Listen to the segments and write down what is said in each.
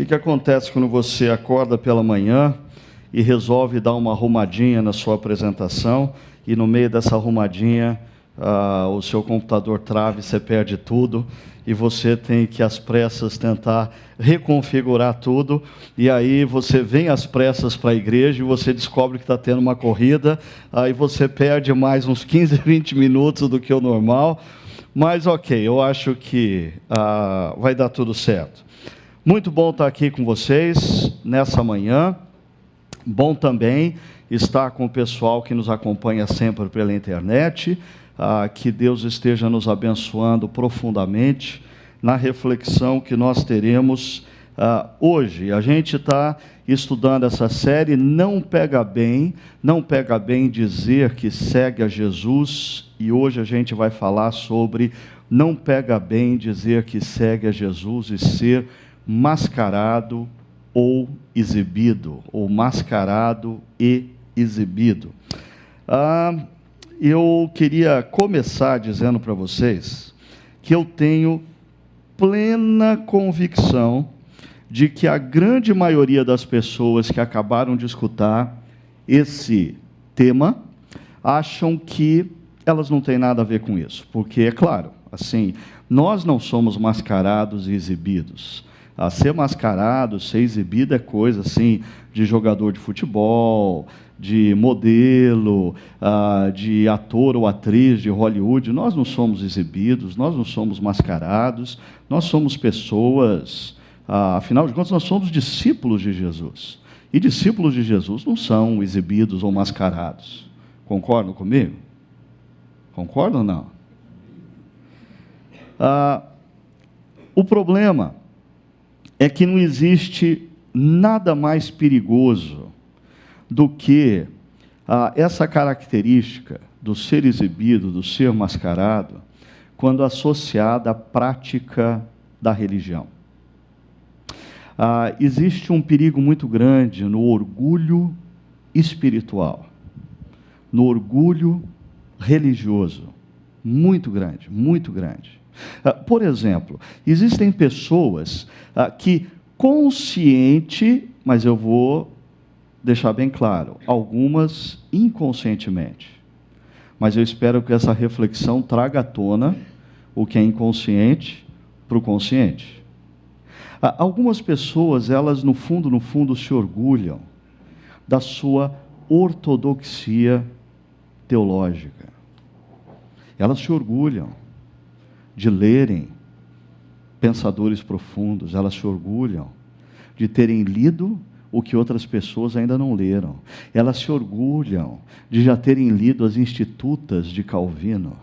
que acontece quando você acorda pela manhã e resolve dar uma arrumadinha na sua apresentação e no meio dessa arrumadinha o seu computador trava e você perde tudo e você tem que às pressas tentar reconfigurar tudo e aí você vem às pressas para a igreja e você descobre que está tendo uma corrida, aí você perde mais uns 15, 20 minutos do que o normal, mas ok, eu acho que vai dar tudo certo. Muito bom estar aqui com vocês nessa manhã. Bom também estar com o pessoal que nos acompanha sempre pela internet. Que Deus esteja nos abençoando profundamente na reflexão que nós teremos hoje. A gente está estudando essa série Não Pega Bem dizer que segue a Jesus, e hoje a gente vai falar sobre não pega bem dizer que segue a Jesus e ser mascarado ou exibido, ou mascarado e exibido. Eu queria começar dizendo para vocês que eu tenho plena convicção de que a grande maioria das pessoas que acabaram de escutar esse tema acham que elas não têm nada a ver com isso, porque, é claro, assim, nós não somos mascarados e exibidos. Ser mascarado, ser exibido é coisa assim de jogador de futebol, de modelo, de ator ou atriz de Hollywood. Nós não somos exibidos, nós não somos mascarados, nós somos pessoas, afinal de contas, nós somos discípulos de Jesus. E discípulos de Jesus não são exibidos ou mascarados. Concordam comigo? Concordam ou não? O problema é que não existe nada mais perigoso do que essa característica do ser exibido, do ser mascarado, quando associada à prática da religião. Existe um perigo muito grande no orgulho espiritual, no orgulho religioso, muito grande, muito grande. Por exemplo, existem pessoas que mas eu vou deixar bem claro, algumas inconscientemente, mas eu espero que essa reflexão traga à tona o que é inconsciente para o consciente. Algumas pessoas, elas no fundo se orgulham da sua ortodoxia teológica. Elas se orgulham de lerem pensadores profundos, elas se orgulham de terem lido o que outras pessoas ainda não leram. Elas se orgulham de já terem lido as Institutas de Calvino.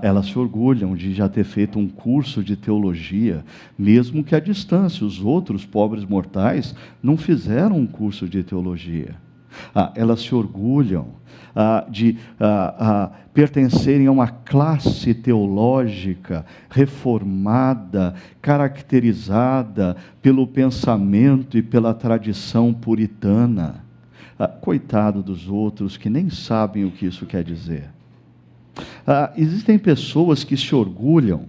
Elas se orgulham de já ter feito um curso de teologia, mesmo que à distância. Os outros pobres mortais não fizeram um curso de teologia. Elas se orgulham de pertencerem a uma classe teológica reformada, caracterizada pelo pensamento e pela tradição puritana. Coitado dos outros que nem sabem o que isso quer dizer. Existem pessoas que se orgulham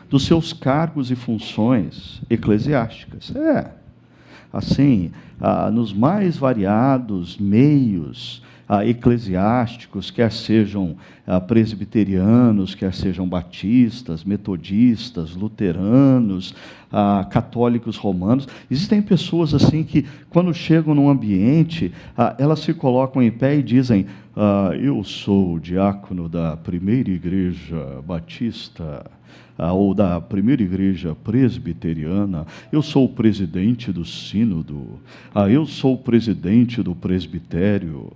dos seus cargos e funções eclesiásticas. Assim, nos mais variados meios eclesiásticos, quer sejam presbiterianos, quer sejam batistas, metodistas, luteranos, católicos romanos. Existem pessoas assim que, quando chegam num ambiente, elas se colocam em pé e dizem: eu sou o diácono da primeira igreja batista, ou da primeira igreja presbiteriana, eu sou o presidente do sínodo, eu sou o presidente do presbitério.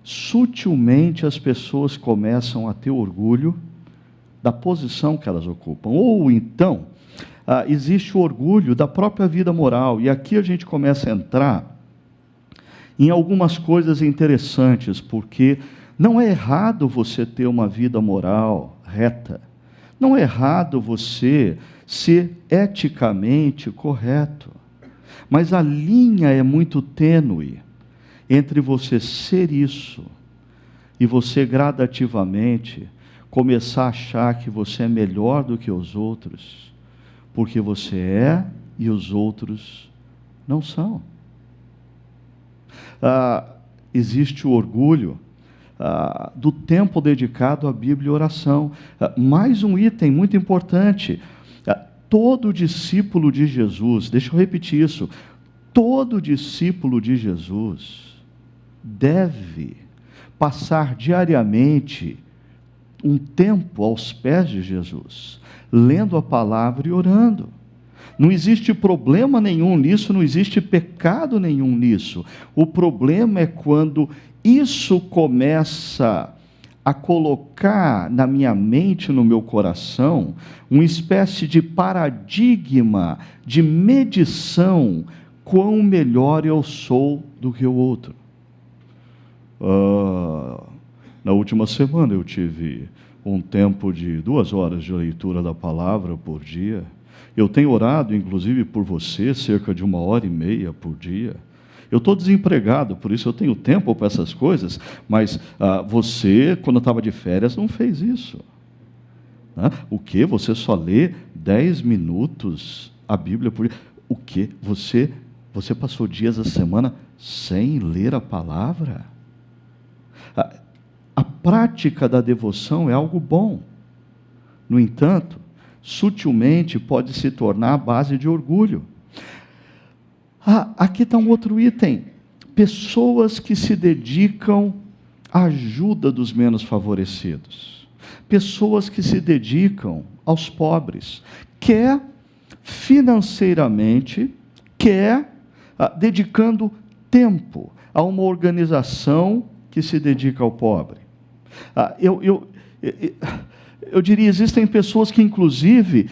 Sutilmente as pessoas começam a ter orgulho da posição que elas ocupam, ou então existe o orgulho da própria vida moral, e aqui a gente começa a entrar em algumas coisas interessantes, porque não é errado você ter uma vida moral reta, não é errado você ser eticamente correto, mas a linha é muito tênue entre você ser isso e você gradativamente começar a achar que você é melhor do que os outros, porque você é e os outros não são. Existe o orgulho do tempo dedicado à Bíblia e oração. Mais um item muito importante. Todo discípulo de Jesus, deixa eu repetir isso, todo discípulo de Jesus deve passar diariamente um tempo aos pés de Jesus, lendo a palavra e orando. Não existe problema nenhum nisso, não existe pecado nenhum nisso. O problema é quando isso começa a colocar na minha mente, no meu coração, uma espécie de paradigma, de medição, quão melhor eu sou do que o outro. Na última semana eu tive um tempo de 2 horas de leitura da palavra por dia. Eu tenho orado, inclusive, por você, cerca de 1h30 por dia. Eu estou desempregado, por isso eu tenho tempo para essas coisas, mas você, quando estava de férias, não fez isso. Né? O quê? Você só lê 10 minutos a Bíblia por dia? O quê? Você passou dias da semana sem ler a palavra? A prática da devoção é algo bom. No entanto, sutilmente pode se tornar a base de orgulho. Aqui está um outro item. Pessoas que se dedicam à ajuda dos menos favorecidos. Pessoas que se dedicam aos pobres. Quer financeiramente, quer dedicando tempo a uma organização que se dedica ao pobre. Eu diria, existem pessoas que, inclusive,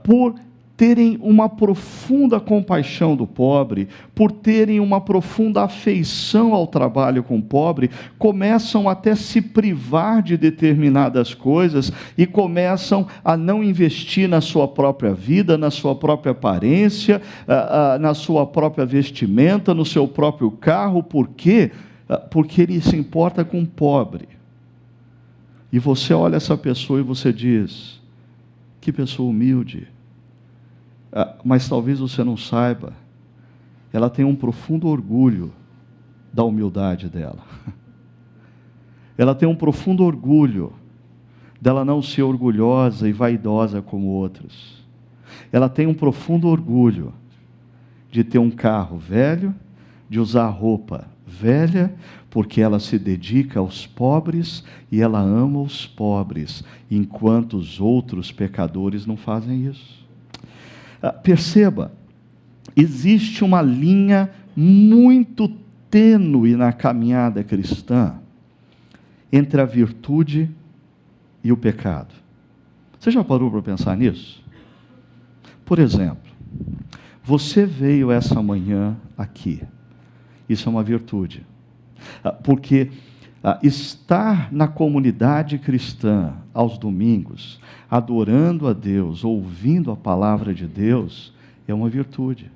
por terem uma profunda compaixão do pobre, por terem uma profunda afeição ao trabalho com o pobre, começam até a se privar de determinadas coisas e começam a não investir na sua própria vida, na sua própria aparência, na sua própria vestimenta, no seu próprio carro. Por quê? Porque ele se importa com o pobre. E você olha essa pessoa e você diz, que pessoa humilde. Mas talvez você não saiba, ela tem um profundo orgulho da humildade dela. Ela tem um profundo orgulho dela não ser orgulhosa e vaidosa como outros. Ela tem um profundo orgulho de ter um carro velho, de usar roupa velha, porque ela se dedica aos pobres e ela ama os pobres, enquanto os outros pecadores não fazem isso. Perceba, existe uma linha muito tênue na caminhada cristã entre a virtude e o pecado. Você já parou para pensar nisso? Por exemplo, você veio essa manhã aqui. Isso é uma virtude. Porque estar na comunidade cristã aos domingos, adorando a Deus, ouvindo a palavra de Deus, é uma virtude.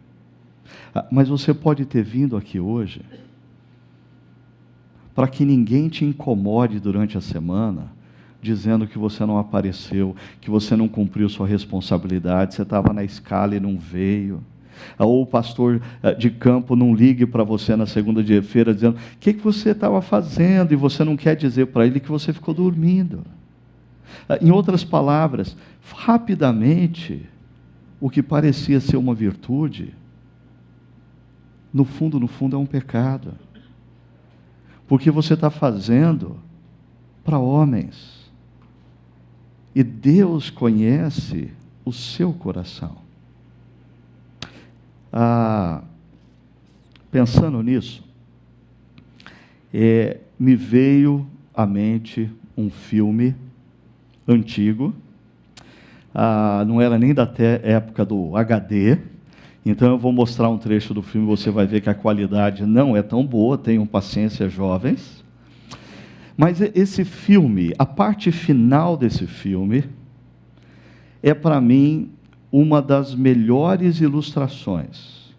Mas você pode ter vindo aqui hoje para que ninguém te incomode durante a semana, dizendo que você não apareceu, que você não cumpriu sua responsabilidade, você estava na escala e não veio. Ou o pastor de campo não ligue para você na segunda-feira dizendo, o que você estava fazendo? E você não quer dizer para ele que você ficou dormindo. Em outras palavras, rapidamente, o que parecia ser uma virtude, no fundo é um pecado. Porque você está fazendo para homens. E Deus conhece o seu coração. Pensando nisso, me veio à mente um filme antigo, não era nem da época do HD, então eu vou mostrar um trecho do filme, você vai ver que a qualidade não é tão boa, tenham paciência, jovens. Mas esse filme, a parte final desse filme, é para mim uma das melhores ilustrações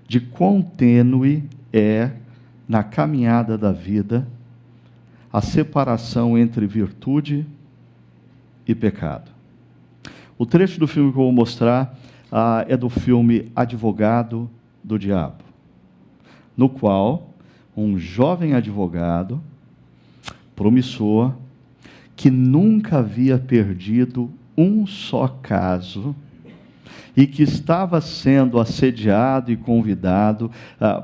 de quão tênue é, na caminhada da vida, a separação entre virtude e pecado. O trecho do filme que eu vou mostrar é do filme Advogado do Diabo, no qual um jovem advogado, promissor, que nunca havia perdido um só caso e que estava sendo assediado e convidado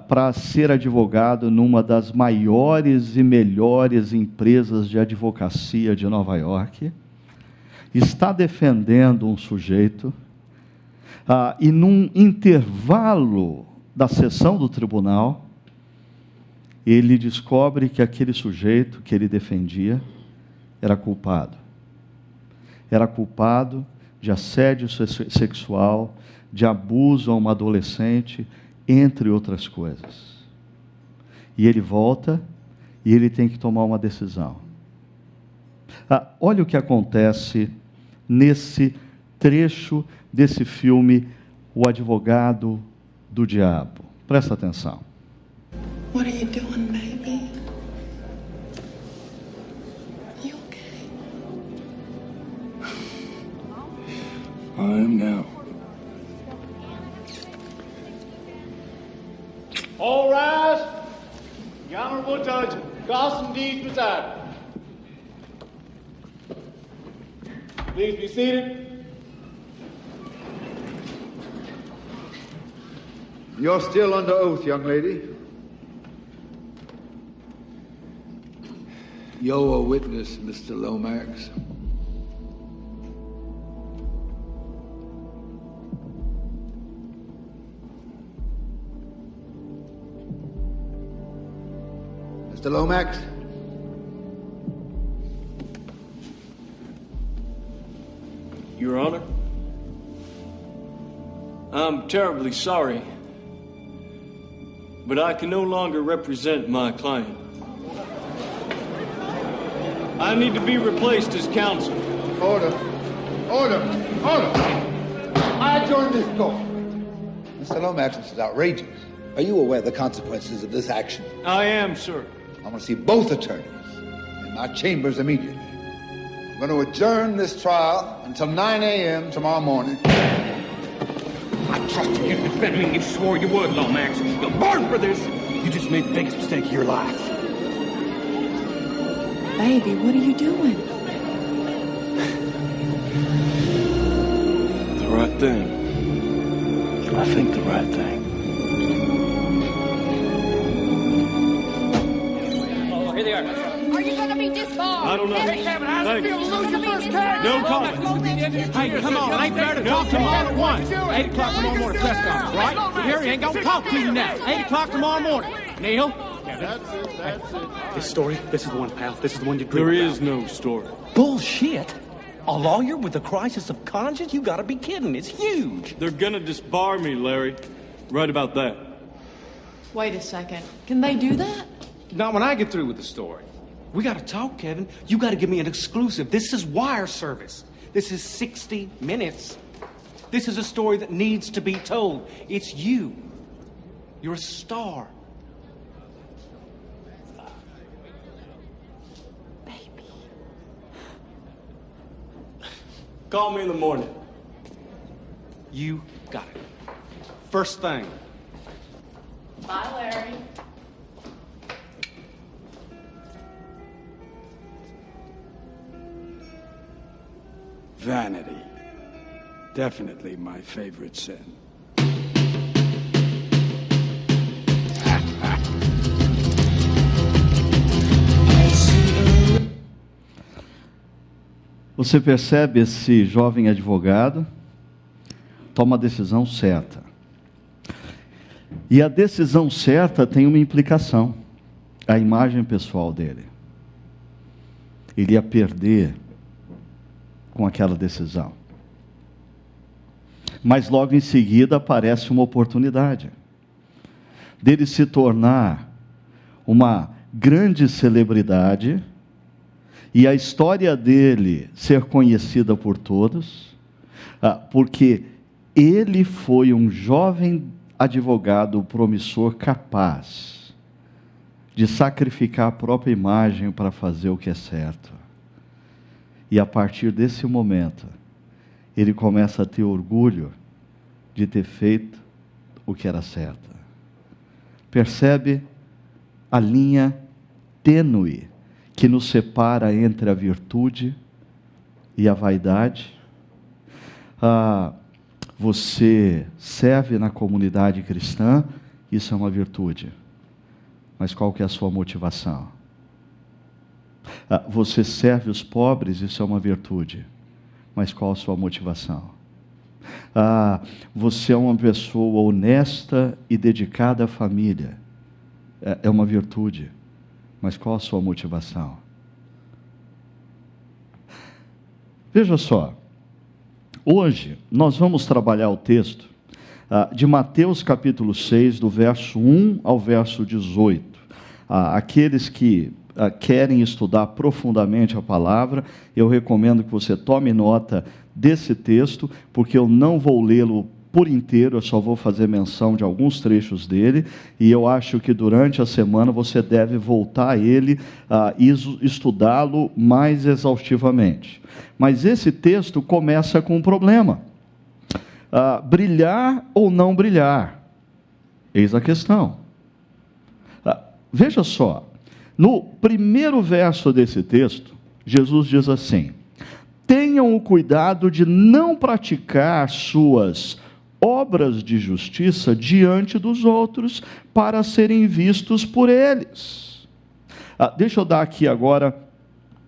para ser advogado numa das maiores e melhores empresas de advocacia de Nova York, está defendendo um sujeito e num intervalo da sessão do tribunal, ele descobre que aquele sujeito que ele defendia era culpado. Era culpado de assédio sexual, de abuso a uma adolescente, entre outras coisas. E ele volta e ele tem que tomar uma decisão. Olha o que acontece nesse trecho desse filme, O Advogado do Diabo. Presta atenção. What are you doing, baby? You okay? I am now. All rise. The Honorable Judge Dawson D. preside. Please be seated. You're still under oath, young lady. You're a witness, Mr. Lomax. Mr. Lomax? Your Honor, I'm terribly sorry, but I can no longer represent my client. I need to be replaced as counsel. Order. Order. Order. I adjourn this court. Mr. Lomax, this is outrageous. Are you aware of the consequences of this action? I am, sir. I want to see both attorneys in my chambers immediately. I'm going to adjourn this trial until 9 a.m. tomorrow morning. I trusted you to defend me and you swore you would, Lomax. You're born for this. You just made the biggest mistake of your life. Baby, what are you doing? The right thing. I think the right thing. Oh, here they are. Are you gonna be disbarred? I don't know. Hey, Thank you. No comment. Hey, come on. Ain't fair to talk to them all at once. 8 o'clock tomorrow morning, press conference, right? Here, he ain't gonna talk to you now. 8 o'clock tomorrow morning. Neil? That's it. This story, this is the one, pal. This is the one you dream There about. is no story. Bullshit! A lawyer with a crisis of conscience? You gotta be kidding. It's huge. They're gonna disbar me, Larry. Right about that. Wait a second. Can they do that? Not when I get through with the story. We gotta talk, Kevin. You gotta give me an exclusive. This is wire service. This is 60 minutes. This is a story that needs to be told. It's you. You're a star. Call me in the morning. You got it. First thing. Bye, Larry. Vanity. Definitely my favorite sin. Você percebe esse jovem advogado toma a decisão certa. E a decisão certa tem uma implicação, a imagem pessoal dele. Ele ia perder com aquela decisão. Mas logo em seguida aparece uma oportunidade dele se tornar uma grande celebridade e a história dele ser conhecida por todos, porque ele foi um jovem advogado promissor capaz de sacrificar a própria imagem para fazer o que é certo. E a partir desse momento, ele começa a ter orgulho de ter feito o que era certo. Percebe a linha tênue que nos separa entre a virtude e a vaidade? Você serve na comunidade cristã, isso é uma virtude. Mas qual que é a sua motivação? Você serve os pobres, isso é uma virtude. Mas qual a sua motivação? Você é uma pessoa honesta e dedicada à família. É uma virtude. Mas qual a sua motivação? Veja só. Hoje nós vamos trabalhar o texto de Mateus capítulo 6, do verso 1 ao verso 18. Aqueles que querem estudar profundamente a palavra, eu recomendo que você tome nota desse texto, porque eu não vou lê-lo por inteiro, eu só vou fazer menção de alguns trechos dele, e eu acho que durante a semana você deve voltar a ele e estudá-lo mais exaustivamente. Mas esse texto começa com um problema. Brilhar ou não brilhar? Eis a questão. Veja só, no primeiro verso desse texto, Jesus diz assim: tenham o cuidado de não praticar suas obras de justiça diante dos outros, para serem vistos por eles. Deixa eu dar aqui agora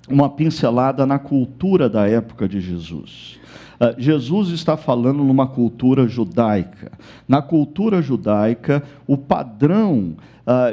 uma pincelada na cultura da época de Jesus. Jesus está falando numa cultura judaica. Na cultura judaica, o padrão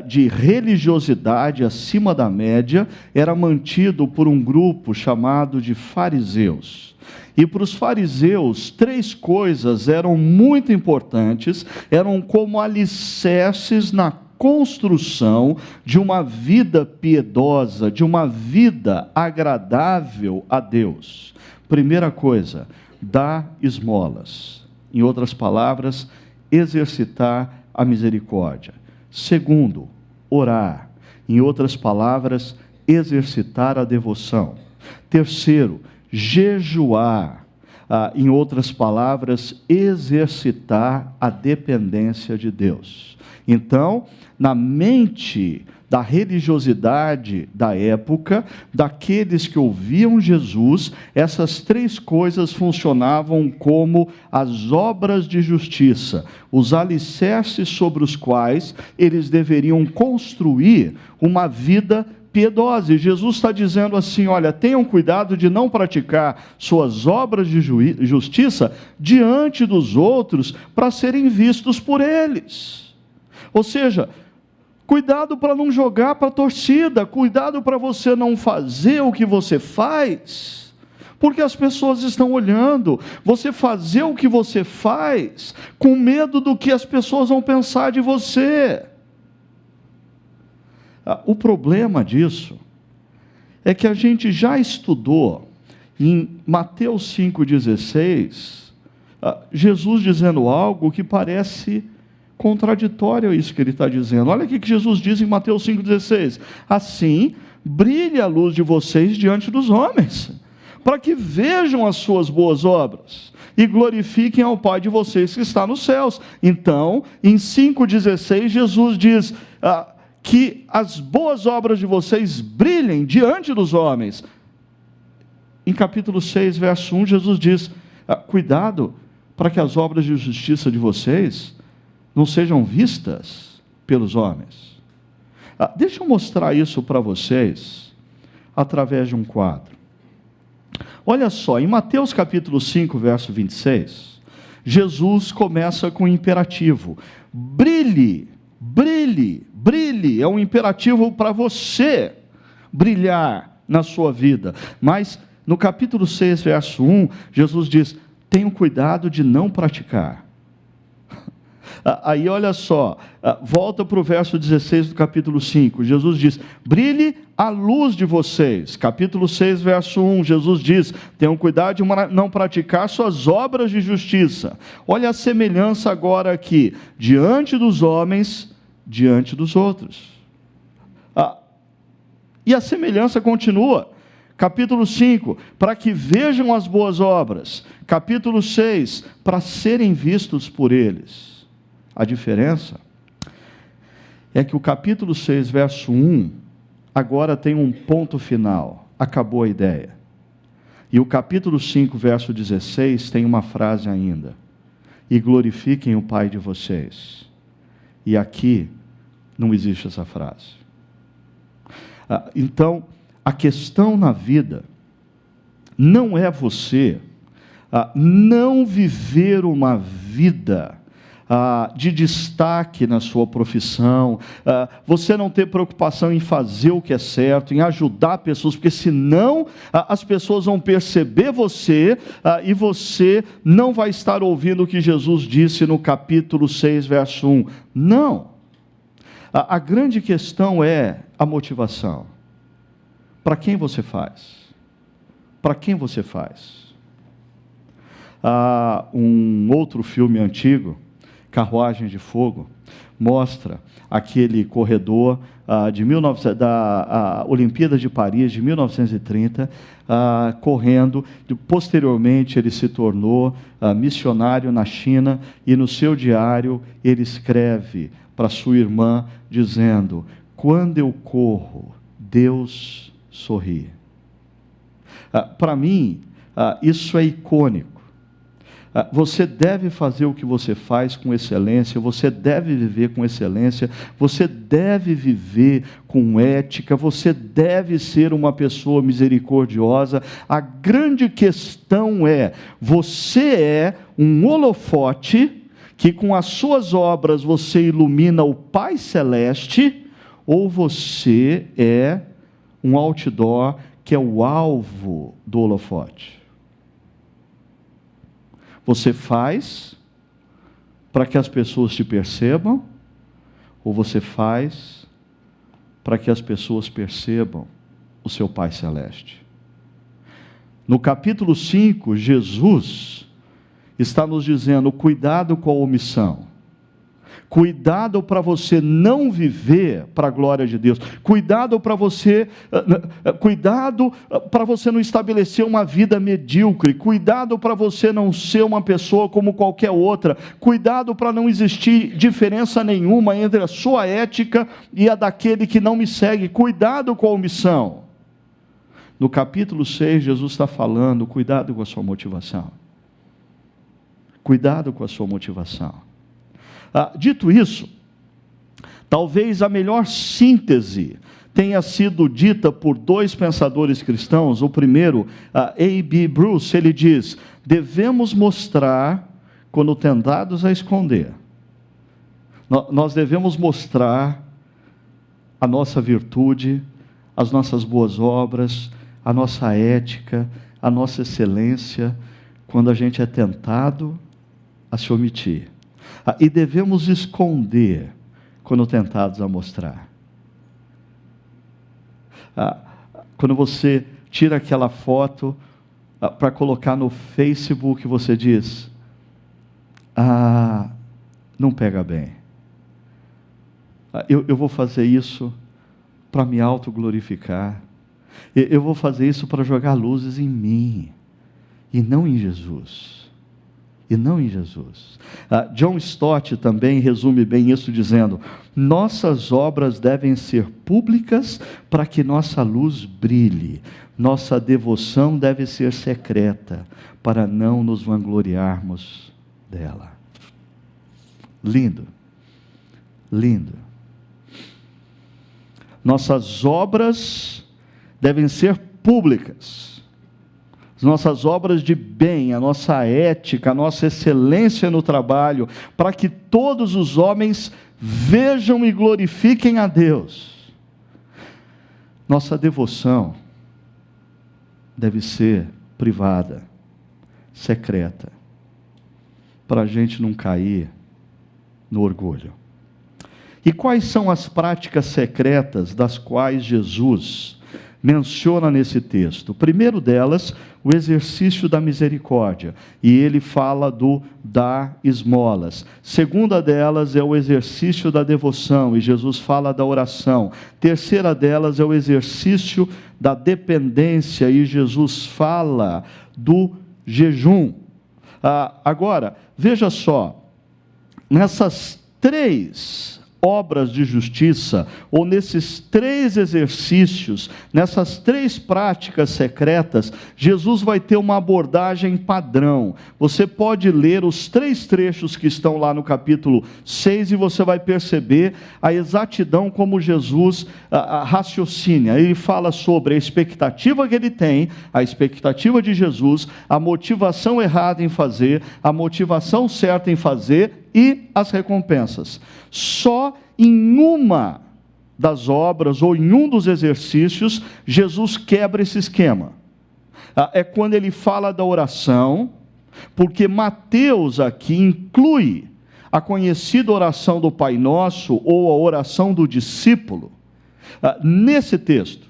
de religiosidade acima da média era mantido por um grupo chamado de fariseus. E para os fariseus, 3 coisas eram muito importantes, eram como alicerces na construção de uma vida piedosa, de uma vida agradável a Deus. Primeira coisa, dar esmolas. Em outras palavras, exercitar a misericórdia. Segundo, orar. Em outras palavras, exercitar a devoção. Terceiro, jejuar. Em outras palavras, exercitar a dependência de Deus. Então, na mente da religiosidade da época, daqueles que ouviam Jesus, essas 3 coisas funcionavam como as obras de justiça, os alicerces sobre os quais eles deveriam construir uma vida piedosa. E Jesus está dizendo assim: olha, tenham cuidado de não praticar suas obras de justiça diante dos outros, para serem vistos por eles. Ou seja, cuidado para não jogar para a torcida, cuidado para você não fazer o que você faz, porque as pessoas estão olhando. Você fazer o que você faz com medo do que as pessoas vão pensar de você. O problema disso é que a gente já estudou em Mateus 5,16, Jesus dizendo algo que parece contraditório a isso que ele está dizendo. Olha o que Jesus diz em Mateus 5,16: assim brilhe a luz de vocês diante dos homens, para que vejam as suas boas obras e glorifiquem ao Pai de vocês que está nos céus. Então, em 5,16, Jesus diz que as boas obras de vocês brilhem diante dos homens. Em capítulo 6, verso 1, Jesus diz: cuidado para que as obras de justiça de vocês não sejam vistas pelos homens. Deixa eu mostrar isso para vocês através de um quadro. Olha só, em Mateus capítulo 5, verso 26, Jesus começa com um imperativo: brilhe, brilhe, brilhe. É um imperativo para você brilhar na sua vida. Mas no capítulo 6, verso 1, Jesus diz: tenham cuidado de não praticar. Aí olha só, volta para o verso 16 do capítulo 5, Jesus diz: brilhe a luz de vocês. Capítulo 6, verso 1, Jesus diz: tenham cuidado de não praticar suas obras de justiça. Olha a semelhança agora aqui, diante dos homens, diante dos outros. E a semelhança continua. Capítulo 5, para que vejam as boas obras. Capítulo 6, para serem vistos por eles. A diferença é que o capítulo 6, verso 1, agora tem um ponto final. Acabou a ideia. E o capítulo 5, verso 16, tem uma frase ainda. E glorifiquem o Pai de vocês. E aqui não existe essa frase. Então, a questão na vida não é você não viver uma vida de destaque na sua profissão, você não ter preocupação em fazer o que é certo, em ajudar pessoas, porque senão as pessoas vão perceber você e você não vai estar ouvindo o que Jesus disse no capítulo 6, verso 1. Não. A grande questão é a motivação. Para quem você faz? Para quem você faz? Um outro filme antigo, Carruagem de Fogo, mostra aquele corredor da Olimpíada de Paris de 1930, correndo. Posteriormente ele se tornou missionário na China e no seu diário ele escreve para sua irmã dizendo: quando eu corro, Deus sorri. Para mim, isso é icônico. Você deve fazer o que você faz com excelência, você deve viver com excelência, você deve viver com ética, você deve ser uma pessoa misericordiosa. A grande questão é, você é um holofote que com as suas obras você ilumina o Pai Celeste, ou você é um outdoor que é o alvo do holofote? Você faz para que as pessoas te percebam, ou você faz para que as pessoas percebam o seu Pai Celeste? No capítulo 5, Jesus está nos dizendo: cuidado com a omissão. Cuidado para você não viver para a glória de Deus. Cuidado para você não estabelecer uma vida medíocre. Cuidado para você não ser uma pessoa como qualquer outra. Cuidado para não existir diferença nenhuma entre a sua ética e a daquele que não me segue. Cuidado com a omissão. No capítulo 6, Jesus está falando: cuidado com a sua motivação. Cuidado com a sua motivação. Dito isso, talvez a melhor síntese tenha sido dita por dois pensadores cristãos. O primeiro, A.B. Bruce, ele diz: devemos mostrar quando tentados a esconder. Nós devemos mostrar a nossa virtude, as nossas boas obras, a nossa ética, a nossa excelência, quando a gente é tentado a se omitir. E devemos esconder quando tentados a mostrar. Quando você tira aquela foto para colocar no Facebook, você diz: não pega bem. Eu vou fazer isso para me autoglorificar. Eu vou fazer isso para jogar luzes em mim, e não em Jesus. E não em Jesus. John Stott também resume bem isso dizendo: nossas obras devem ser públicas para que nossa luz brilhe. Nossa devoção deve ser secreta para não nos vangloriarmos dela. Lindo. Lindo. Nossas obras devem ser públicas. As nossas obras de bem, a nossa ética, a nossa excelência no trabalho, para que todos os homens vejam e glorifiquem a Deus. Nossa devoção deve ser privada, secreta, para a gente não cair no orgulho. E quais são as práticas secretas das quais Jesus menciona nesse texto. O primeiro delas, o exercício da misericórdia, e ele fala do dar esmolas. Segunda delas é o exercício da devoção, e Jesus fala da oração. Terceira delas é o exercício da dependência, e Jesus fala do jejum. Agora, veja só, nessas 3 obras de justiça, ou nesses 3 exercícios, nessas 3 práticas secretas, Jesus vai ter uma abordagem padrão. Você pode ler os 3 trechos que estão lá no capítulo 6 e você vai perceber a exatidão como Jesus raciocina. Ele fala sobre a expectativa que ele tem, a expectativa de Jesus, a motivação errada em fazer, a motivação certa em fazer e as recompensas. Só em uma das obras ou em um dos exercícios, Jesus quebra esse esquema. É quando ele fala da oração, porque Mateus aqui inclui a conhecida oração do Pai Nosso ou a oração do discípulo nesse texto.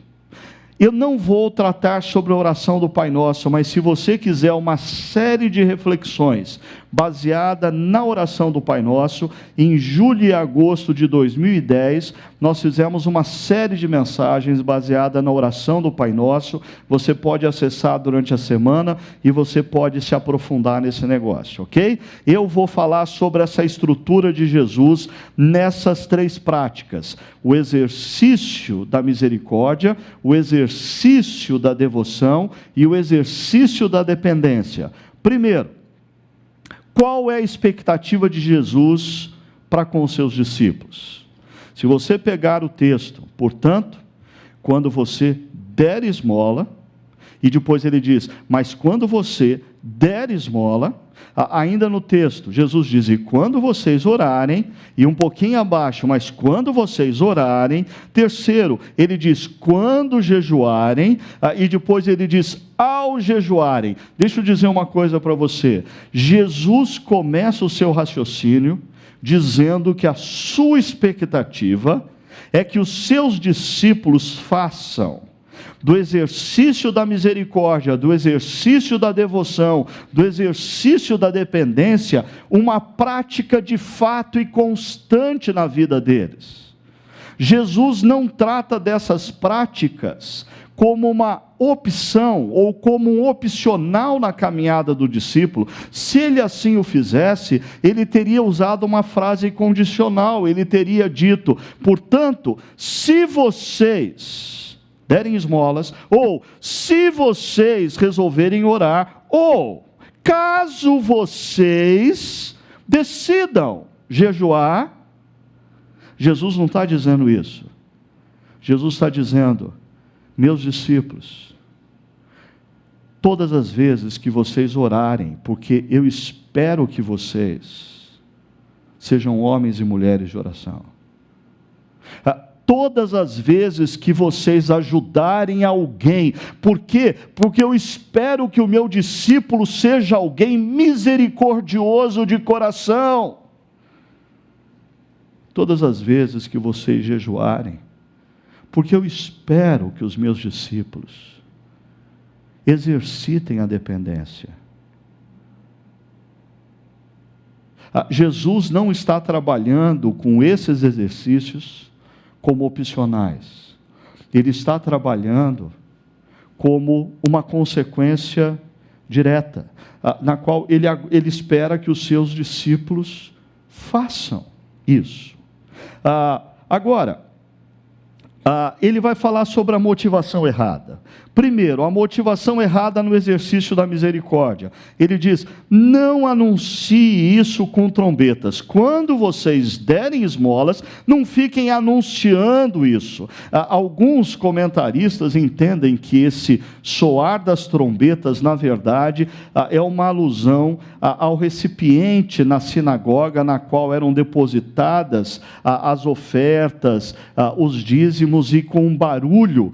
Eu não vou tratar sobre a oração do Pai Nosso, mas se você quiser uma série de reflexões baseada na oração do Pai Nosso, em julho e agosto de 2010, nós fizemos uma série de mensagens baseada na oração do Pai Nosso. Você pode acessar durante a semana e você pode se aprofundar nesse negócio, ok? Eu vou falar sobre essa estrutura de Jesus nessas 3 práticas: o exercício da misericórdia, o exercício da devoção e o exercício da dependência. Primeiro, qual é a expectativa de Jesus para com os seus discípulos? Se você pegar o texto, portanto, quando você der esmola, e depois ele diz, mas quando você der esmola, ainda no texto, Jesus diz, e quando vocês orarem, e um pouquinho abaixo, mas quando vocês orarem. Terceiro, ele diz, quando jejuarem, e depois ele diz, ao jejuarem. Deixa eu dizer uma coisa para você. Jesus começa o seu raciocínio dizendo que a sua expectativa é que os seus discípulos façam do exercício da misericórdia, do exercício da devoção, do exercício da dependência, uma prática de fato e constante na vida deles. Jesus não trata dessas práticas como uma opção ou como um opcional na caminhada do discípulo. Se ele assim o fizesse, ele teria usado uma frase condicional, ele teria dito, portanto, se vocês derem esmolas, ou se vocês resolverem orar, ou caso vocês decidam jejuar. Jesus não está dizendo isso. Jesus está dizendo, meus discípulos, todas as vezes que vocês orarem, porque eu espero que vocês sejam homens e mulheres de oração. Todas as vezes que vocês ajudarem alguém, por quê? Porque eu espero que o meu discípulo seja alguém misericordioso de coração. Todas as vezes que vocês jejuarem, porque eu espero que os meus discípulos exercitem a dependência. Jesus não está trabalhando com esses exercícios como opcionais. Ele está trabalhando como uma consequência direta, na qual ele espera que os seus discípulos façam isso. Agora, ele vai falar sobre a motivação errada. Primeiro, a motivação errada no exercício da misericórdia. Ele diz, não anuncie isso com trombetas. Quando vocês derem esmolas, não fiquem anunciando isso. Alguns comentaristas entendem que esse soar das trombetas, na verdade, é uma alusão ao recipiente na sinagoga, na qual eram depositadas as ofertas, os dízimos, e com um barulho,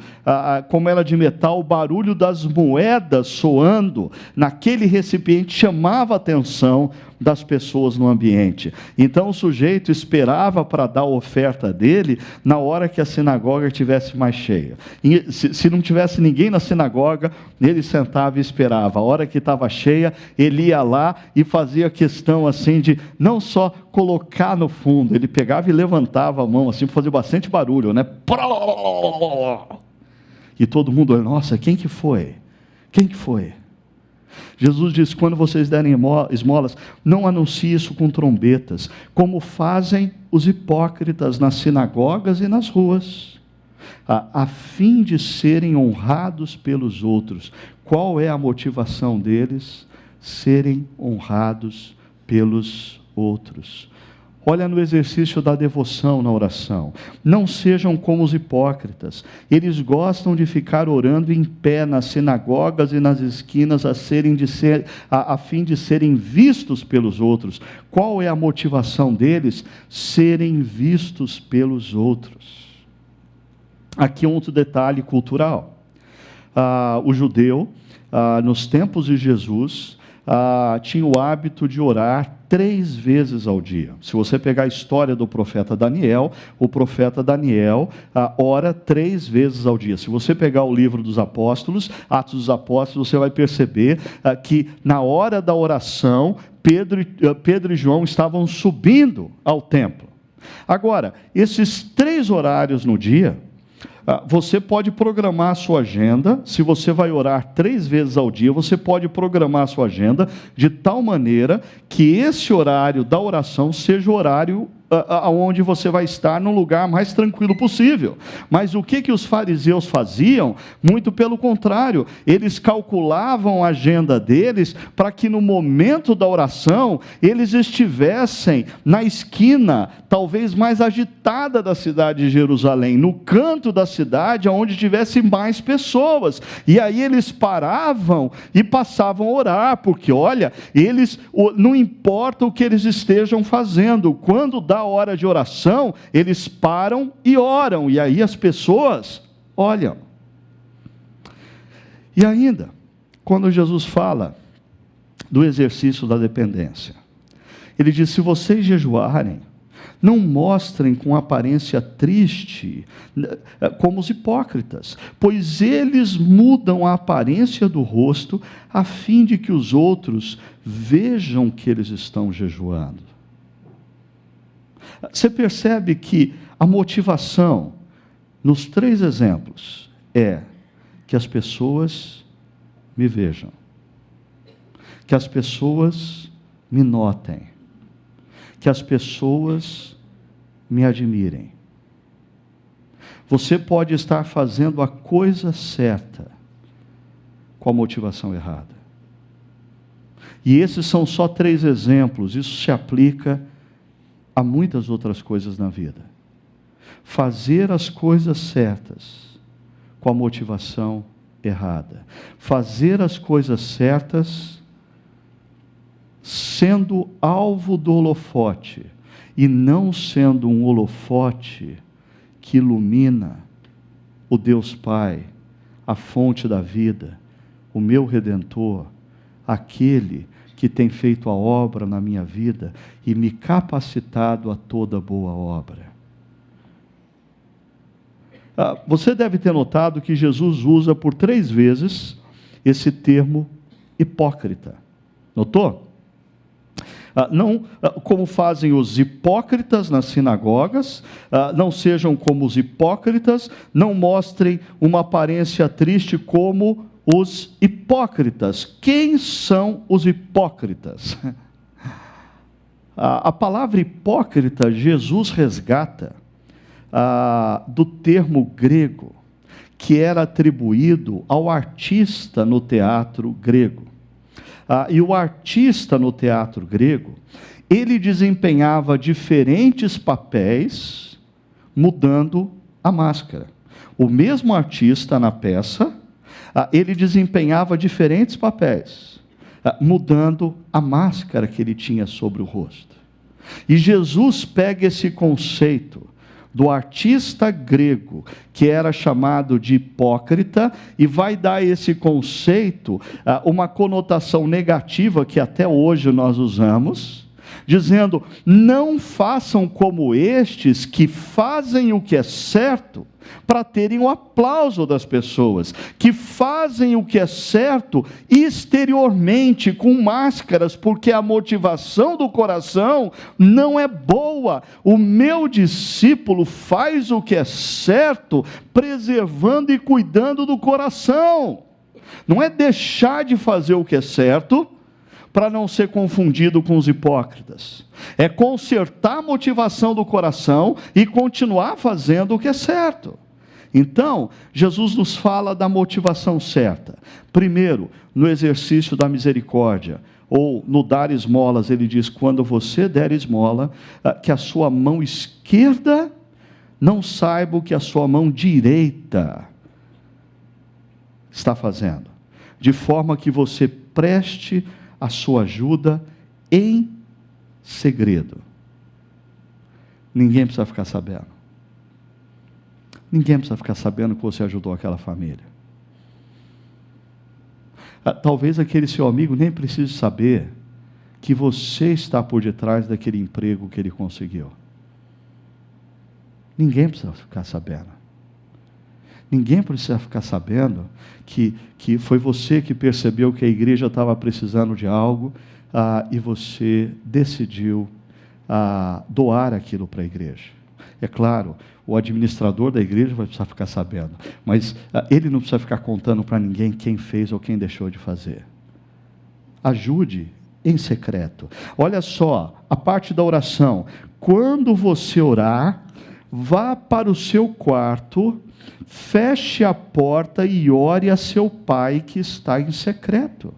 como era de metal, o barulho das moedas soando naquele recipiente chamava a atenção das pessoas no ambiente. Então o sujeito esperava para dar a oferta dele na hora que a sinagoga estivesse mais cheia. E se não tivesse ninguém na sinagoga, ele sentava e esperava. A hora que estava cheia, ele ia lá e fazia questão assim de não só colocar no fundo, ele pegava e levantava a mão assim para fazer bastante barulho, né? E todo mundo, nossa, quem que foi? Quem que foi? Jesus disse, quando vocês derem esmolas, não anuncie isso com trombetas, como fazem os hipócritas nas sinagogas e nas ruas, a fim de serem honrados pelos outros. Qual é a motivação deles? Serem honrados pelos outros. Olha no exercício da devoção na oração. Não sejam como os hipócritas. Eles gostam de ficar orando em pé nas sinagogas e nas esquinas a fim de serem vistos pelos outros. Qual é a motivação deles? Serem vistos pelos outros. Aqui um outro detalhe cultural. O judeu, nos tempos de Jesus, tinha o hábito de orar 3 vezes ao dia. Se você pegar a história do profeta Daniel, o profeta Daniel ora 3 vezes ao dia. Se você pegar o livro dos apóstolos, Atos dos Apóstolos, você vai perceber que na hora da oração, Pedro e João estavam subindo ao templo. Agora, esses 3 horários no dia, você pode programar a sua agenda. Se você vai orar 3 vezes ao dia, você pode programar a sua agenda de tal maneira que esse horário da oração seja o horário onde você vai estar no lugar mais tranquilo possível. Mas o que os fariseus faziam? Muito pelo contrário, eles calculavam a agenda deles para que no momento da oração eles estivessem na esquina, talvez mais agitada da cidade de Jerusalém, no canto da cidade onde tivesse mais pessoas. E aí eles paravam e passavam a orar, porque olha, eles, não importa o que eles estejam fazendo, quando dá hora de oração, eles param e oram, e aí as pessoas olham. E ainda, quando Jesus fala do exercício da dependência, ele diz, se vocês jejuarem, não mostrem com aparência triste, como os hipócritas, pois eles mudam a aparência do rosto, a fim de que os outros vejam que eles estão jejuando. Você percebe que a motivação, nos 3 exemplos, é que as pessoas me vejam, que as pessoas me notem, que as pessoas me admirem. Você pode estar fazendo a coisa certa com a motivação errada. E esses são só 3 exemplos, isso se aplica a muitas outras coisas na vida. Fazer as coisas certas com a motivação errada. Fazer as coisas certas sendo alvo do holofote e não sendo um holofote que ilumina o Deus Pai, a fonte da vida, o meu Redentor, aquele que tem feito a obra na minha vida e me capacitado a toda boa obra. Você deve ter notado que Jesus usa por 3 vezes esse termo hipócrita. Notou? Não como fazem os hipócritas nas sinagogas, não sejam como os hipócritas, não mostrem uma aparência triste como os hipócritas. Quem são os hipócritas? A palavra hipócrita, Jesus resgata do termo grego, que era atribuído ao artista no teatro grego. E o artista no teatro grego, ele desempenhava diferentes papéis, mudando a máscara. O mesmo artista na peça, ele desempenhava diferentes papéis, mudando a máscara que ele tinha sobre o rosto. E Jesus pega esse conceito do artista grego, que era chamado de hipócrita, e vai dar esse conceito uma conotação negativa que até hoje nós usamos, dizendo: não façam como estes que fazem o que é certo para terem o aplauso das pessoas, que fazem o que é certo exteriormente, com máscaras, porque a motivação do coração não é boa. O meu discípulo faz o que é certo, preservando e cuidando do coração. Não é deixar de fazer o que é certo para não ser confundido com os hipócritas. É consertar a motivação do coração e continuar fazendo o que é certo. Então, Jesus nos fala da motivação certa. Primeiro, no exercício da misericórdia, ou no dar esmolas, ele diz: quando você der esmola, que a sua mão esquerda não saiba o que a sua mão direita está fazendo, de forma que você preste a sua ajuda em segredo. Ninguém precisa ficar sabendo. Ninguém precisa ficar sabendo que você ajudou aquela família. Talvez aquele seu amigo nem precise saber que você está por detrás daquele emprego que ele conseguiu. Ninguém precisa ficar sabendo. Ninguém precisa ficar sabendo que foi você que percebeu que a igreja estava precisando de algo e você decidiu doar aquilo para a igreja. É claro, o administrador da igreja vai precisar ficar sabendo, mas ele não precisa ficar contando para ninguém quem fez ou quem deixou de fazer. Ajude em secreto. Olha só, a parte da oração: quando você orar, vá para o seu quarto, feche a porta e ore a seu pai que está em secreto.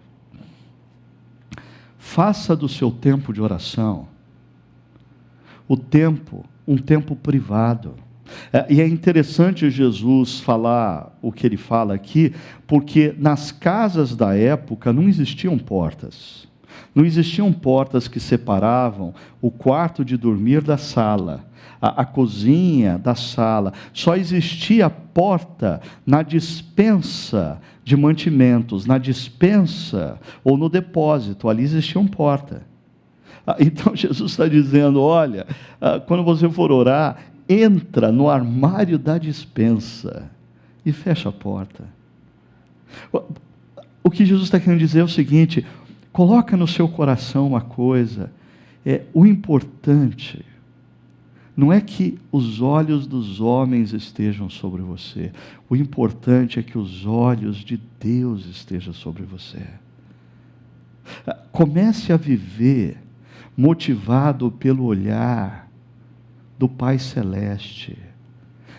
Faça do seu tempo de oração um tempo privado. E é interessante Jesus falar o que ele fala aqui, porque nas casas da época não existiam portas. Não existiam portas que separavam o quarto de dormir da sala, a cozinha da sala. Só existia porta na despensa de mantimentos, na despensa ou no depósito. Ali existia uma porta. Então Jesus está dizendo: olha, quando você for orar, entra no armário da despensa e fecha a porta. O que Jesus está querendo dizer é o seguinte: coloca no seu coração uma coisa, o importante não é que os olhos dos homens estejam sobre você, o importante é que os olhos de Deus estejam sobre você. Comece a viver motivado pelo olhar do Pai Celeste,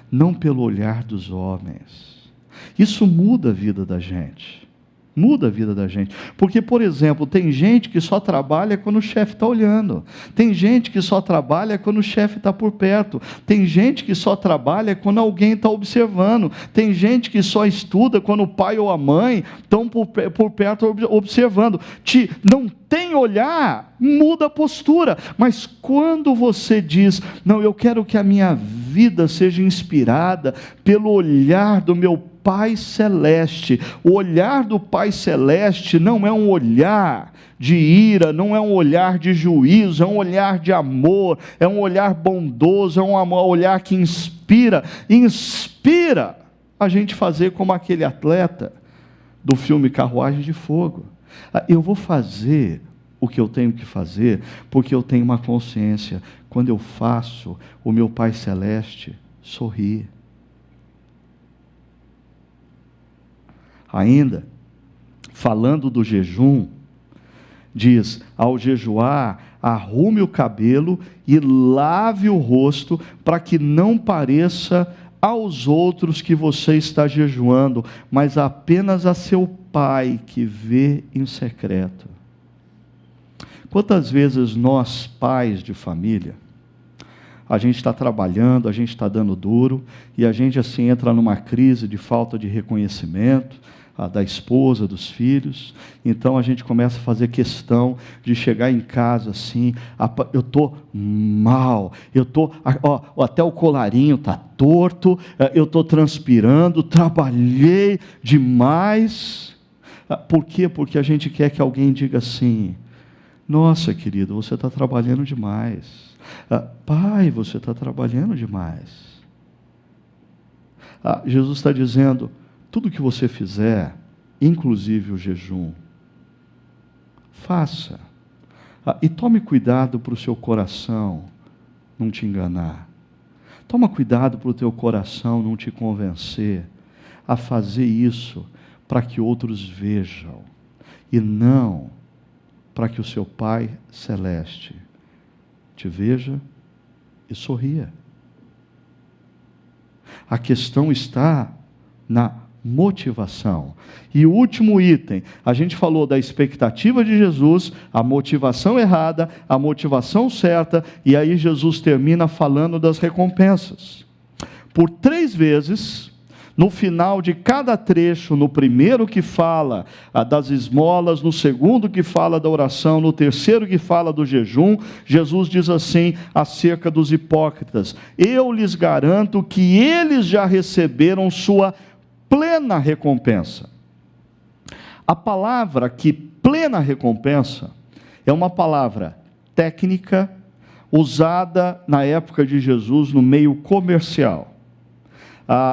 não pelo olhar dos homens. Isso muda a vida da gente. Muda a vida da gente. Porque, por exemplo, tem gente que só trabalha quando o chefe está olhando. Tem gente que só trabalha quando o chefe está por perto. Tem gente que só trabalha quando alguém está observando. Tem gente que só estuda quando o pai ou a mãe estão por perto observando. Não tem olhar, muda a postura. Mas quando você diz: não, eu quero que a minha vida seja inspirada pelo olhar do meu Pai Celeste. O olhar do Pai Celeste não é um olhar de ira, não é um olhar de juízo, é um olhar de amor, é um olhar bondoso, é um olhar que inspira a gente fazer como aquele atleta do filme Carruagem de Fogo. Eu vou fazer o que eu tenho que fazer, porque eu tenho uma consciência: quando eu faço, o meu Pai Celeste sorri. Ainda, falando do jejum, diz: ao jejuar, arrume o cabelo e lave o rosto, para que não pareça aos outros que você está jejuando, mas apenas a seu Pai que vê em secreto. Quantas vezes nós, pais de família, a gente está trabalhando, a gente está dando duro, e a gente assim entra numa crise de falta de reconhecimento, da esposa, dos filhos. Então a gente começa a fazer questão de chegar em casa assim, eu estou mal, até o colarinho está torto, eu estou transpirando, trabalhei demais. Por quê? Porque a gente quer que alguém diga assim: nossa, querido, você está trabalhando demais. Pai, você está trabalhando demais. Jesus está dizendo: tudo que você fizer, inclusive o jejum, faça. E tome cuidado para o seu coração não te enganar. Toma cuidado para o teu coração não te convencer a fazer isso para que outros vejam, e não para que o seu Pai Celeste te veja e sorria. A questão está na motivação. E o último item, a gente falou da expectativa de Jesus, a motivação errada, a motivação certa, e aí Jesus termina falando das recompensas. Por 3 vezes, no final de cada trecho, no primeiro que fala das esmolas, no segundo que fala da oração, no terceiro que fala do jejum, Jesus diz assim acerca dos hipócritas: eu lhes garanto que eles já receberam sua plena recompensa. A palavra que plena recompensa é uma palavra técnica usada na época de Jesus no meio comercial.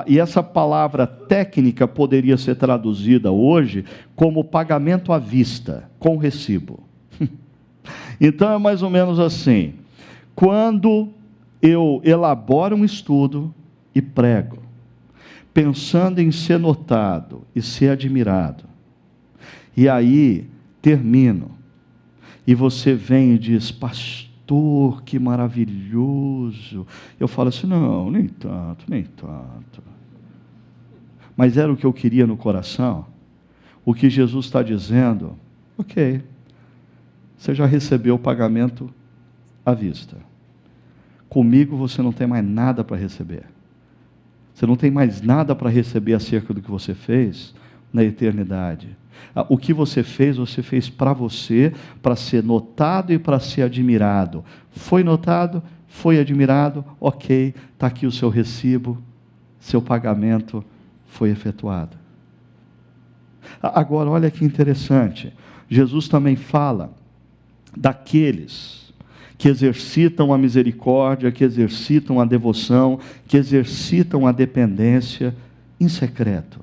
E essa palavra técnica poderia ser traduzida hoje como pagamento à vista, com recibo. Então é mais ou menos assim: quando eu elaboro um estudo e prego, pensando em ser notado e ser admirado, e aí termino, e você vem e diz: pastor, que maravilhoso. Eu falo assim: não, nem tanto. Mas era o que eu queria no coração. O que Jesus está dizendo: ok, você já recebeu o pagamento à vista. Comigo você não tem mais nada para receber. Você não tem mais nada para receber acerca do que você fez na eternidade. O que você fez para você, para ser notado e para ser admirado. Foi notado, foi admirado, ok, está aqui o seu recibo, seu pagamento foi efetuado. Agora, olha que interessante, Jesus também fala daqueles que exercitam a misericórdia, que exercitam a devoção, que exercitam a dependência em secreto,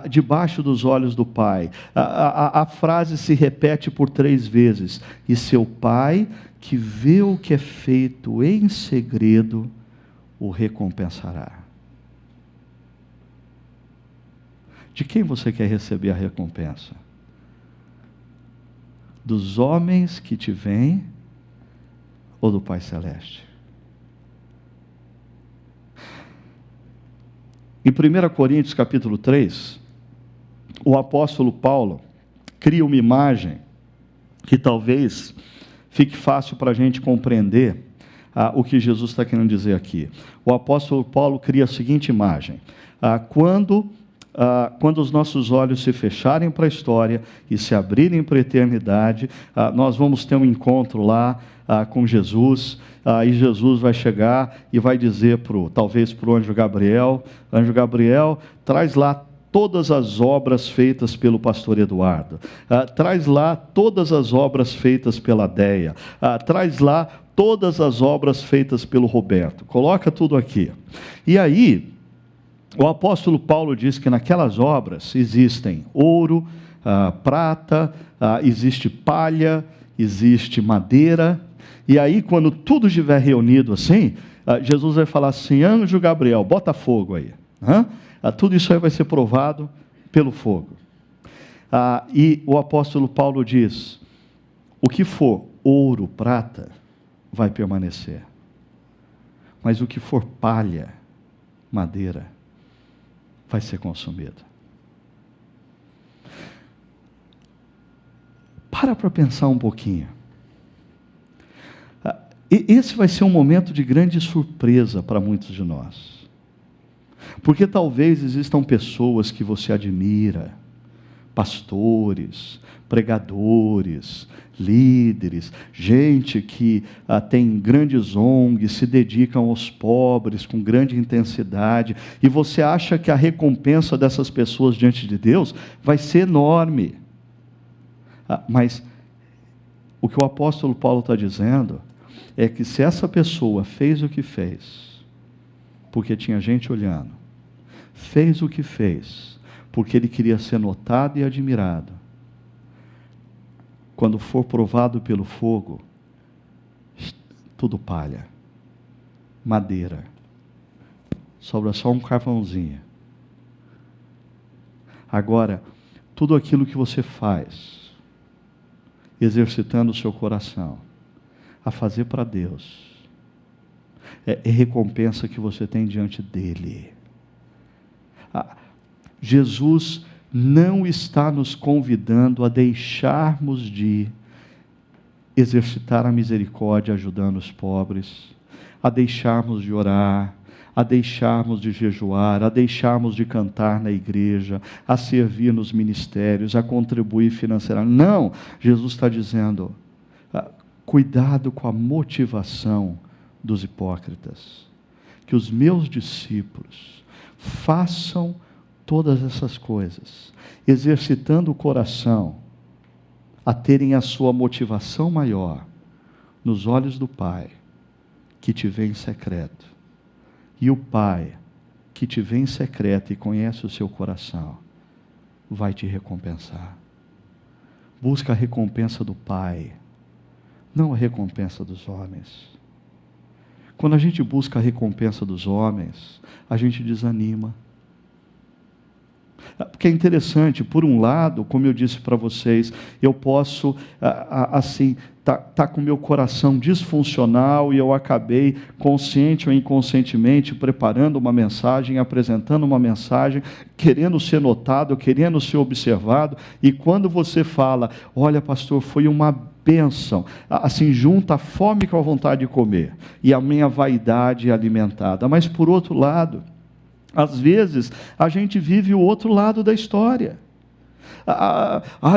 debaixo dos olhos do Pai. A frase se repete por 3 vezes: e seu Pai, que vê o que é feito em segredo, o recompensará. De quem você quer receber a recompensa? Dos homens que te veem ou do Pai Celeste? Em 1 Coríntios capítulo 3, o apóstolo Paulo cria uma imagem que talvez fique fácil para a gente compreender o que Jesus está querendo dizer aqui. O apóstolo Paulo cria a seguinte imagem: quando os nossos olhos se fecharem para a história e se abrirem para a eternidade, nós vamos ter um encontro lá com Jesus, e Jesus vai chegar e vai dizer talvez para o anjo Gabriel: anjo Gabriel, traz lá todas as obras feitas pelo pastor Eduardo, traz lá todas as obras feitas pela Deia, traz lá todas as obras feitas pelo Roberto, coloca tudo aqui. E aí, o apóstolo Paulo diz que naquelas obras existem ouro, prata, existe palha, existe madeira. E aí, quando tudo estiver reunido assim, Jesus vai falar assim: anjo Gabriel, bota fogo aí. Tudo isso aí vai ser provado pelo fogo. E o apóstolo Paulo diz: o que for ouro, prata, vai permanecer. Mas o que for palha, madeira, vai ser consumido. Para pensar um pouquinho. Esse vai ser um momento de grande surpresa para muitos de nós. Porque talvez existam pessoas que você admira, pastores, pregadores, líderes, gente que tem grandes ONGs, se dedicam aos pobres com grande intensidade, e você acha que a recompensa dessas pessoas diante de Deus vai ser enorme. Mas o que o apóstolo Paulo está dizendo é que se essa pessoa fez o que fez, porque tinha gente olhando, fez o que fez, porque ele queria ser notado e admirado, quando for provado pelo fogo, tudo palha, madeira, sobra só um carvãozinho. Agora, tudo aquilo que você faz, exercitando o seu coração, a fazer para Deus, é recompensa que você tem diante dEle. Jesus não está nos convidando a deixarmos de exercitar a misericórdia ajudando os pobres, a deixarmos de orar, a deixarmos de jejuar, a deixarmos de cantar na igreja, a servir nos ministérios, a contribuir financeiramente. Não, Jesus está dizendo, cuidado com a motivação dos hipócritas, que os meus discípulos façam todas essas coisas, exercitando o coração a terem a sua motivação maior nos olhos do Pai, que te vê em secreto. E o Pai, que te vê em secreto e conhece o seu coração, vai te recompensar. Busca a recompensa do Pai, não a recompensa dos homens. Quando a gente busca a recompensa dos homens, a gente desanima. Porque é interessante, por um lado, como eu disse para vocês, eu posso, assim, tá com o meu coração disfuncional e eu acabei, consciente ou inconscientemente, preparando uma mensagem, apresentando uma mensagem, querendo ser notado, querendo ser observado, e quando você fala, olha pastor, foi uma bênção, assim, junta a fome com a vontade de comer, e a minha vaidade é alimentada. Mas por outro lado, às vezes, a gente vive o outro lado da história.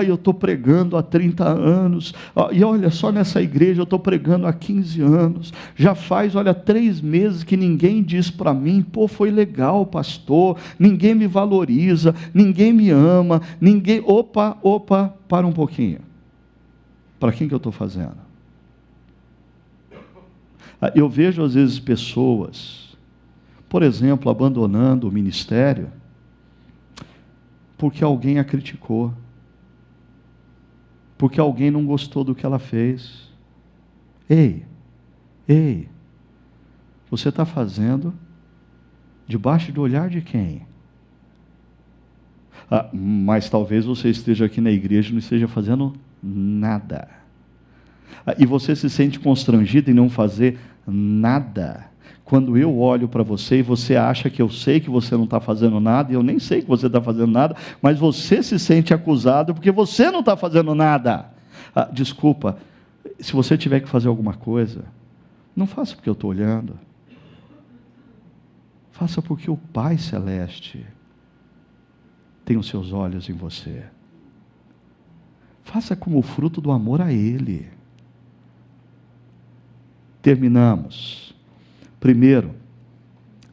Eu estou pregando há 30 anos, e olha, só nessa igreja eu estou pregando há 15 anos, já faz, 3 meses que ninguém diz para mim, pô, foi legal pastor, ninguém me valoriza, ninguém me ama, opa, para um pouquinho, para quem que eu estou fazendo? Eu vejo às vezes pessoas, por exemplo, abandonando o ministério, porque alguém a criticou, porque alguém não gostou do que ela fez. Ei, você está fazendo debaixo do olhar de quem? Mas talvez você esteja aqui na igreja e não esteja fazendo nada. E você se sente constrangido em não fazer nada. Quando eu olho para você e você acha que eu sei que você não está fazendo nada, e eu nem sei que você está fazendo nada, mas você se sente acusado porque você não está fazendo nada. Desculpa, se você tiver que fazer alguma coisa, não faça porque eu estou olhando. Faça porque o Pai Celeste tem os seus olhos em você. Faça como fruto do amor a Ele. Terminamos. Primeiro,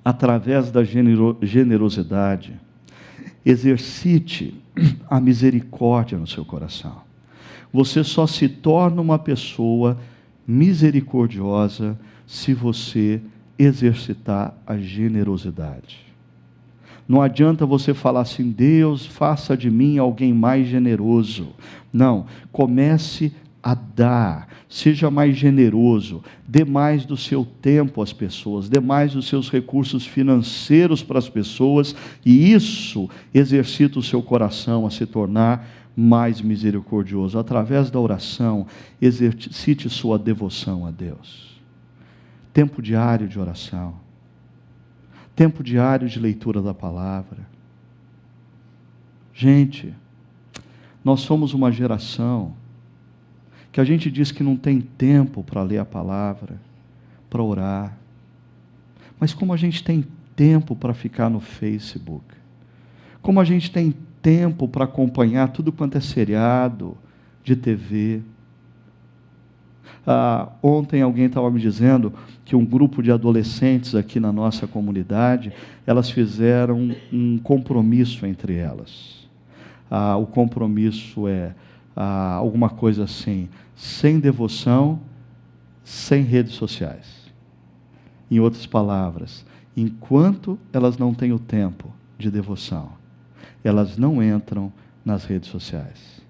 através da generosidade, exercite a misericórdia no seu coração. Você só se torna uma pessoa misericordiosa se você exercitar a generosidade. Não adianta você falar assim, Deus, faça de mim alguém mais generoso. Não, comece a dar, seja mais generoso, dê mais do seu tempo às pessoas, dê mais dos seus recursos financeiros para as pessoas, e isso exercita o seu coração a se tornar mais misericordioso. Através da oração, exercite sua devoção a Deus. Tempo diário de oração, tempo diário de leitura da palavra. Gente, nós somos uma geração que a gente diz que não tem tempo para ler a palavra, para orar. Mas como a gente tem tempo para ficar no Facebook, como a gente tem tempo para acompanhar tudo quanto é seriado de TV. Ontem alguém estava me dizendo que um grupo de adolescentes aqui na nossa comunidade, elas fizeram um compromisso entre elas. O compromisso é alguma coisa assim, sem devoção, sem redes sociais. Em outras palavras, enquanto elas não têm o tempo de devoção, elas não entram nas redes sociais,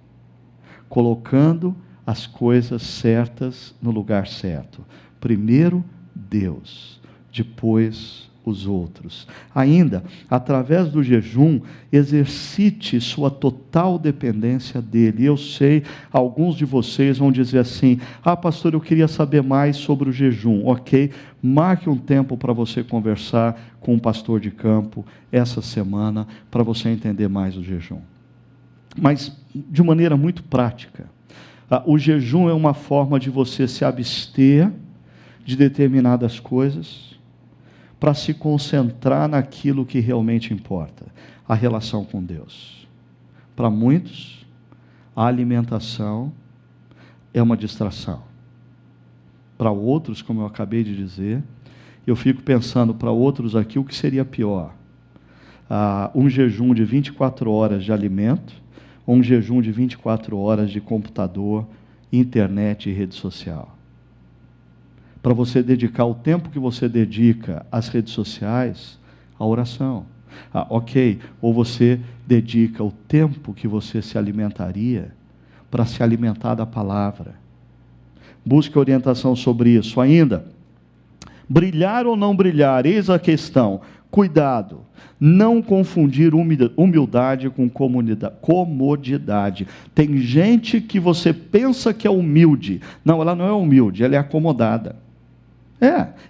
colocando as coisas certas no lugar certo. Primeiro Deus, depois os outros. Ainda, através do jejum, exercite sua total dependência dele. Eu sei, alguns de vocês vão dizer assim: pastor, eu queria saber mais sobre o jejum. Ok, marque um tempo para você conversar com um pastor de campo essa semana, para você entender mais o jejum. Mas, de maneira muito prática, o jejum é uma forma de você se abster de determinadas coisas para se concentrar naquilo que realmente importa, a relação com Deus. Para muitos, a alimentação é uma distração. Para outros, como eu acabei de dizer, eu fico pensando para outros aqui o que seria pior. Um jejum de 24 horas de alimento, ou um jejum de 24 horas de computador, internet e rede social. Para você dedicar o tempo que você dedica às redes sociais à oração. Ok, ou você dedica o tempo que você se alimentaria para se alimentar da palavra. Busque orientação sobre isso. Ainda, brilhar ou não brilhar, eis a questão. Cuidado, não confundir humildade com comodidade. Tem gente que você pensa que é humilde. Não, ela não é humilde, ela é acomodada.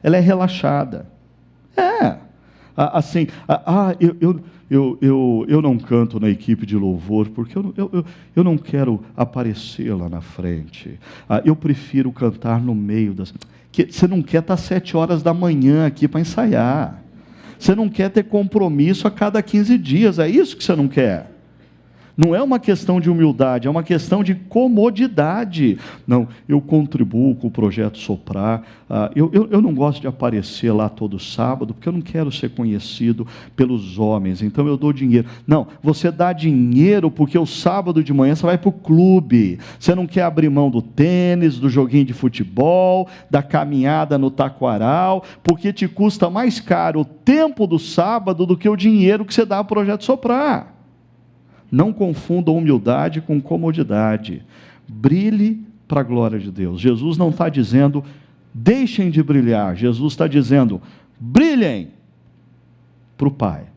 Ela é relaxada. Eu não canto na equipe de louvor porque eu não quero aparecer lá na frente. Eu prefiro cantar no meio das... Você não quer estar 7 horas da manhã aqui para ensaiar. Você não quer ter compromisso a cada 15 dias. É isso que você não quer. Não é uma questão de humildade, é uma questão de comodidade. Não, eu contribuo com o Projeto Soprar. Eu não gosto de aparecer lá todo sábado, porque eu não quero ser conhecido pelos homens, então eu dou dinheiro. Não, você dá dinheiro porque o sábado de manhã você vai para o clube. Você não quer abrir mão do tênis, do joguinho de futebol, da caminhada no taquaral, porque te custa mais caro o tempo do sábado do que o dinheiro que você dá ao Projeto Soprar. Não confunda humildade com comodidade. Brilhe para a glória de Deus. Jesus não está dizendo, deixem de brilhar. Jesus está dizendo, brilhem para o Pai.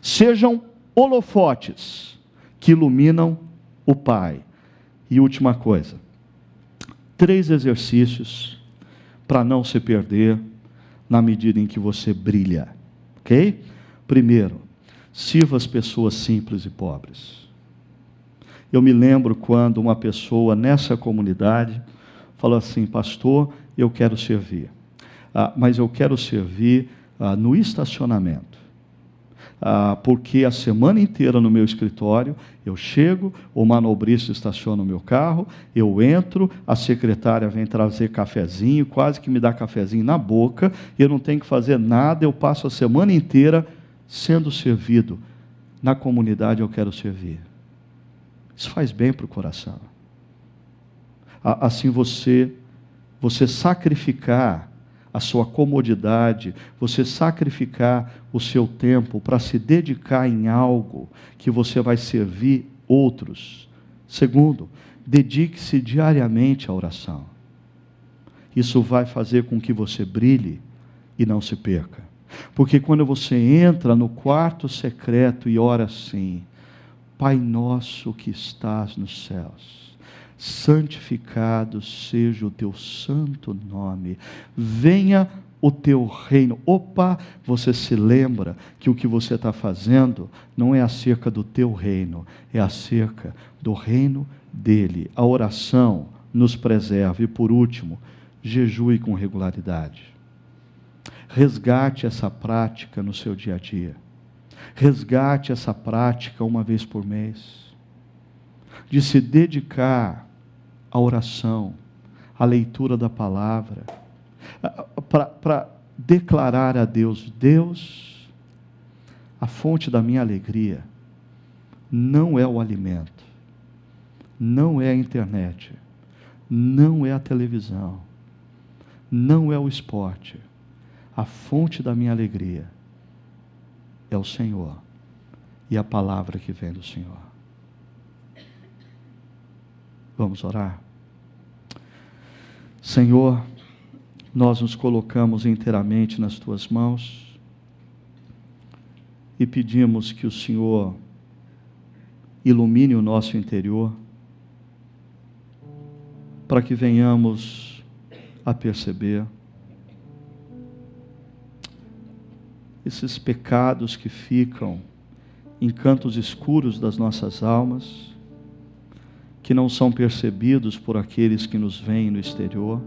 Sejam holofotes que iluminam o Pai. E última coisa, 3 exercícios para não se perder na medida em que você brilha. Ok? Primeiro, sirva as pessoas simples e pobres. Eu me lembro quando uma pessoa nessa comunidade falou assim: pastor, eu quero servir, mas eu quero servir no estacionamento, porque a semana inteira no meu escritório, eu chego, o manobrista estaciona o meu carro, eu entro, a secretária vem trazer cafezinho, quase que me dá cafezinho na boca, eu não tenho que fazer nada, eu passo a semana inteira sendo servido. Na comunidade eu quero servir. Isso faz bem para o coração. Assim você sacrificar a sua comodidade, você sacrificar o seu tempo para se dedicar em algo que você vai servir outros. Segundo, dedique-se diariamente à oração. Isso vai fazer com que você brilhe e não se perca. Porque quando você entra no quarto secreto e ora assim: Pai nosso que estás nos céus, santificado seja o teu santo nome, venha o teu reino. Opa, você se lembra que o que você está fazendo não é acerca do teu reino, é acerca do reino dele. A oração nos preserva. E por último, jejue com regularidade. Resgate essa prática no seu dia a dia. Resgate essa prática uma vez por mês, de se dedicar à oração, à leitura da palavra, para declarar a Deus: Deus, a fonte da minha alegria não é o alimento, não é a internet, não é a televisão, não é o esporte. A fonte da minha alegria é o Senhor e a palavra que vem do Senhor. Vamos orar? Senhor, nós nos colocamos inteiramente nas Tuas mãos e pedimos que o Senhor ilumine o nosso interior, para que venhamos a perceber esses pecados que ficam em cantos escuros das nossas almas, que não são percebidos por aqueles que nos veem no exterior,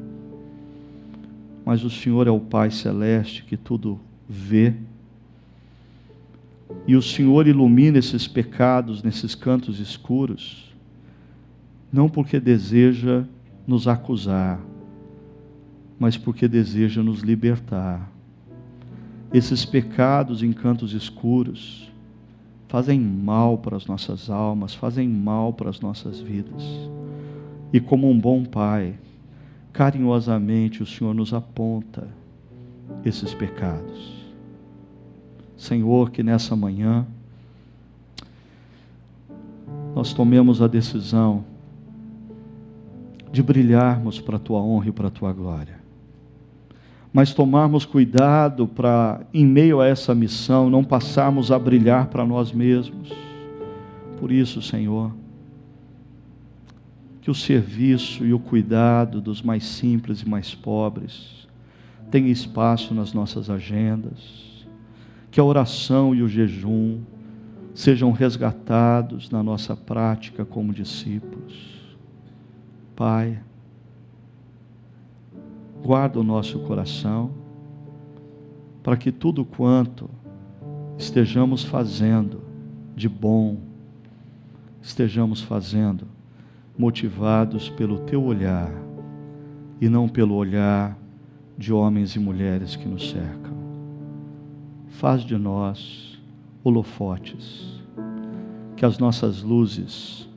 mas o Senhor é o Pai Celeste que tudo vê, e o Senhor ilumina esses pecados nesses cantos escuros, não porque deseja nos acusar, mas porque deseja nos libertar. Esses pecados em cantos escuros fazem mal para as nossas almas, fazem mal para as nossas vidas. E como um bom Pai, carinhosamente o Senhor nos aponta esses pecados. Senhor, que nessa manhã nós tomemos a decisão de brilharmos para a Tua honra e para a Tua glória. Mas tomarmos cuidado para, em meio a essa missão, não passarmos a brilhar para nós mesmos. Por isso, Senhor, que o serviço e o cuidado dos mais simples e mais pobres tenha espaço nas nossas agendas, que a oração e o jejum sejam resgatados na nossa prática como discípulos. Pai, guarda o nosso coração, para que tudo quanto estejamos fazendo de bom, estejamos fazendo motivados pelo Teu olhar, e não pelo olhar de homens e mulheres que nos cercam. Faz de nós holofotes, que as nossas luzes,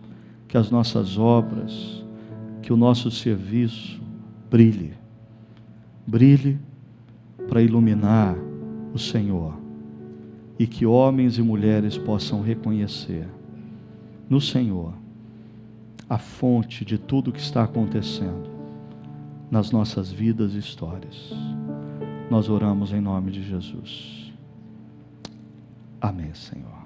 que as nossas obras, que o nosso serviço brilhe para iluminar o Senhor, e que homens e mulheres possam reconhecer no Senhor a fonte de tudo que está acontecendo nas nossas vidas e histórias. Nós oramos em nome de Jesus. Amém, Senhor.